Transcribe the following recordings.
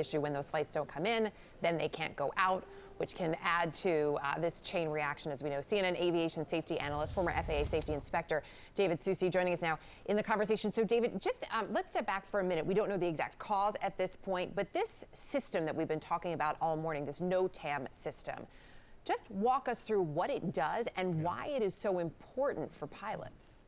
issue when those flights don't come in, then they can't go out, which can add to this chain reaction, as we know. CNN aviation safety analyst, former FAA safety inspector, David Susi, joining us now in the conversation. So, David, just let's step back for a minute. We don't know the exact cause at this point, but this system that we've been talking about all morning, this NOTAM system, just walk us through what it does and why it is so important for pilots.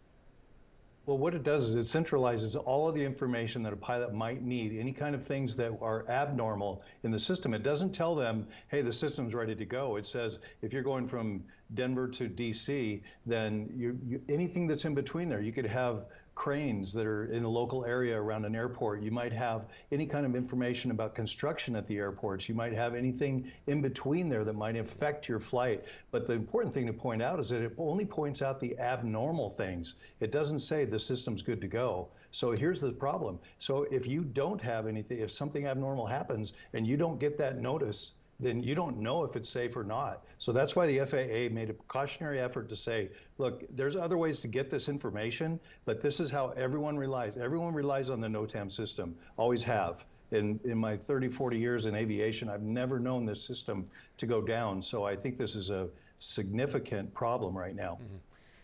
Well, what it does is it centralizes all of the information that a pilot might need, any kind of things that are abnormal in the system. It doesn't tell them, hey, the system's ready to go. It says, if you're going from Denver to DC, then anything that's in between there, you could have cranes that are in a local area around an airport. You might have any kind of information about construction at the airports. You might have anything in between there that might affect your flight. But the important thing to point out is that it only points out the abnormal things. It doesn't say the system's good to go. So here's the problem. So if you don't have anything, if something abnormal happens and you don't get that notice, then you don't know if it's safe or not. So that's why the FAA made a precautionary effort to say, look, there's other ways to get this information, but this is how everyone relies. Everyone relies on the NOTAM system, always have. In my 30, 40 years in aviation, I've never known this system to go down. So I think this is a significant problem right now. Mm-hmm.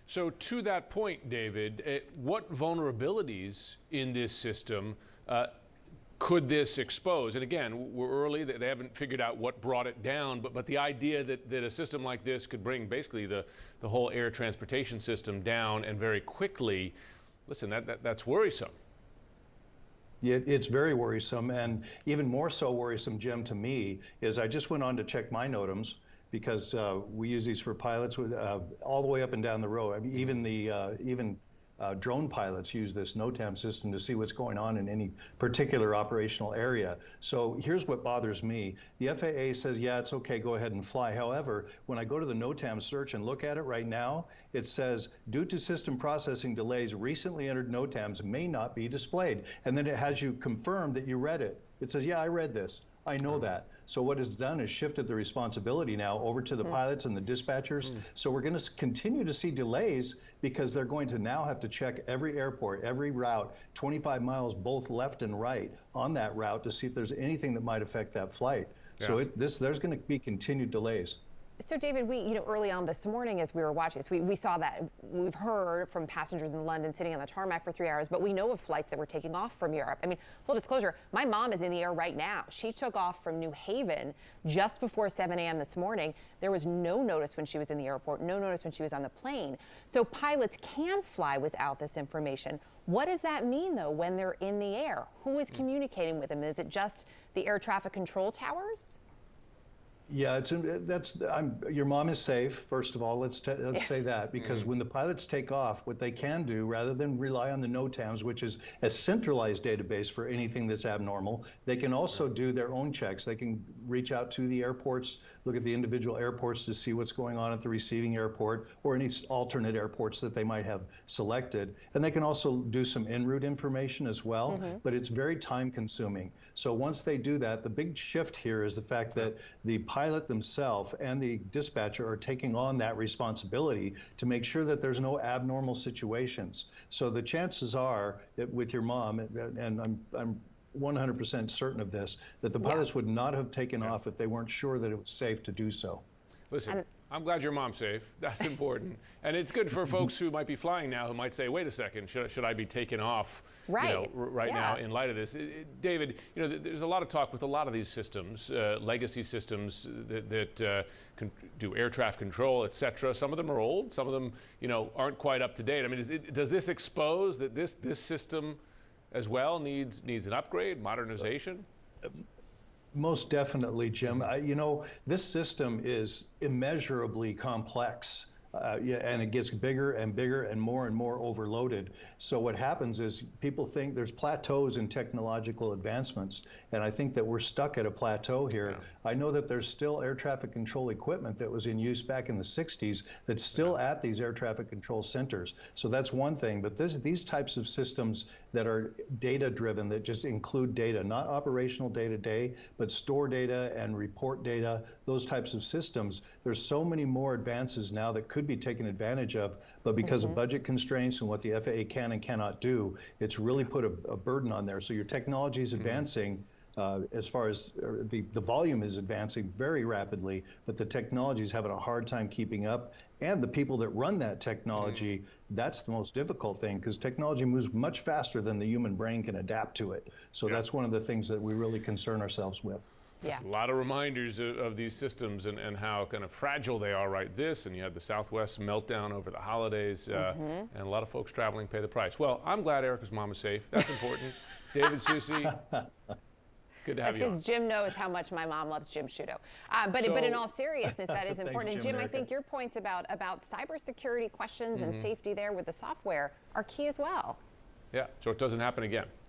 So to that point, David, what vulnerabilities in this system could this expose? And again, we're early, they haven't figured out what brought it down, but the idea that a system like this could bring basically the whole air transportation system down and very quickly, listen, that's worrisome. Yeah, it's very worrisome, and even more so worrisome, Jim, to me, is I just went on to check my NOTAMs, because we use these for pilots with all the way up and down the road. I mean, even drone pilots use this NOTAM system to see what's going on in any particular operational area. So here's what bothers me. The FAA says, yeah, it's okay, go ahead and fly. However, when I go to the NOTAM search and look at it right now, it says, due to system processing delays, recently entered NOTAMs may not be displayed. And then it has you confirm that you read it. It says, yeah, I read this. I know that. So what it's done is shifted the responsibility now over to the pilots and the dispatchers. So we're going to continue to see delays because they're going to now have to check every airport, every route, 25 miles both left and right on that route to see if there's anything that might affect that flight. Yeah. So there's going to be continued delays. So, David, early on this morning as we were watching this, we saw that, we've heard from passengers in London sitting on the tarmac for 3 hours, but we know of flights that were taking off from Europe. I mean, full disclosure, my mom is in the air right now. She took off from New Haven just before 7 a.m. this morning. There was no notice when she was in the airport, no notice when she was on the plane. So pilots can fly without this information. What does that mean, though, when they're in the air? Who is communicating with them? Is it just the air traffic control towers? Yeah, your mom is safe, first of all. Let's say that, because when the pilots take off, what they can do, rather than rely on the NOTAMs, which is a centralized database for anything that's abnormal, they can also do their own checks. They can reach out to the airports, look at the individual airports to see what's going on at the receiving airport or any alternate airports that they might have selected. And they can also do some en route information as well, but it's very time consuming. So once they do that, the big shift here is the fact that the pilot themselves and the dispatcher are taking on that responsibility to make sure that there's no abnormal situations. So the chances are that with your mom, and I'm 100% certain of this, that the pilots would not have taken off if they weren't sure that it was safe to do so. Listen, I'm glad your mom's safe. That's important. And it's good for folks who might be flying now who might say, wait a second, should I be taken off right now in light of this? David, there's a lot of talk with a lot of these systems, legacy systems that can do air traffic control, et cetera. Some of them are old. Some of them, aren't quite up to date. I mean, does this expose that this system as well needs an upgrade, modernization? Most definitely, Jim. This system is immeasurably complex. And it gets bigger and bigger and more overloaded. So what happens is people think there's plateaus in technological advancements, and I think that we're stuck at a plateau here. Yeah. I know that there's still air traffic control equipment that was in use back in the 60s that's still at these air traffic control centers. So that's one thing, but these types of systems that are data-driven, that just include data, not operational day-to-day, but store data and report data, those types of systems, there's so many more advances now that could be taken advantage of, but because of budget constraints and what the FAA can and cannot do, it's really put a burden on there. So your technology is advancing, as far as the volume is advancing very rapidly, but the technology is having a hard time keeping up. And the people that run that technology, that's the most difficult thing, because technology moves much faster than the human brain can adapt to it. So that's one of the things that we really concern ourselves with. Yeah. A lot of reminders of these systems and how kind of fragile they are right this, and you had the Southwest meltdown over the holidays, and a lot of folks traveling pay the price. Well, I'm glad Erica's mom is safe. That's important. David Susi, good to have you on. That's because Jim knows how much my mom loves Jim Sciutto. But in all seriousness, that is important. Thanks, And Jim, I Erica. think your points about cybersecurity questions and safety there with the software are key as well. Yeah, so it doesn't happen again.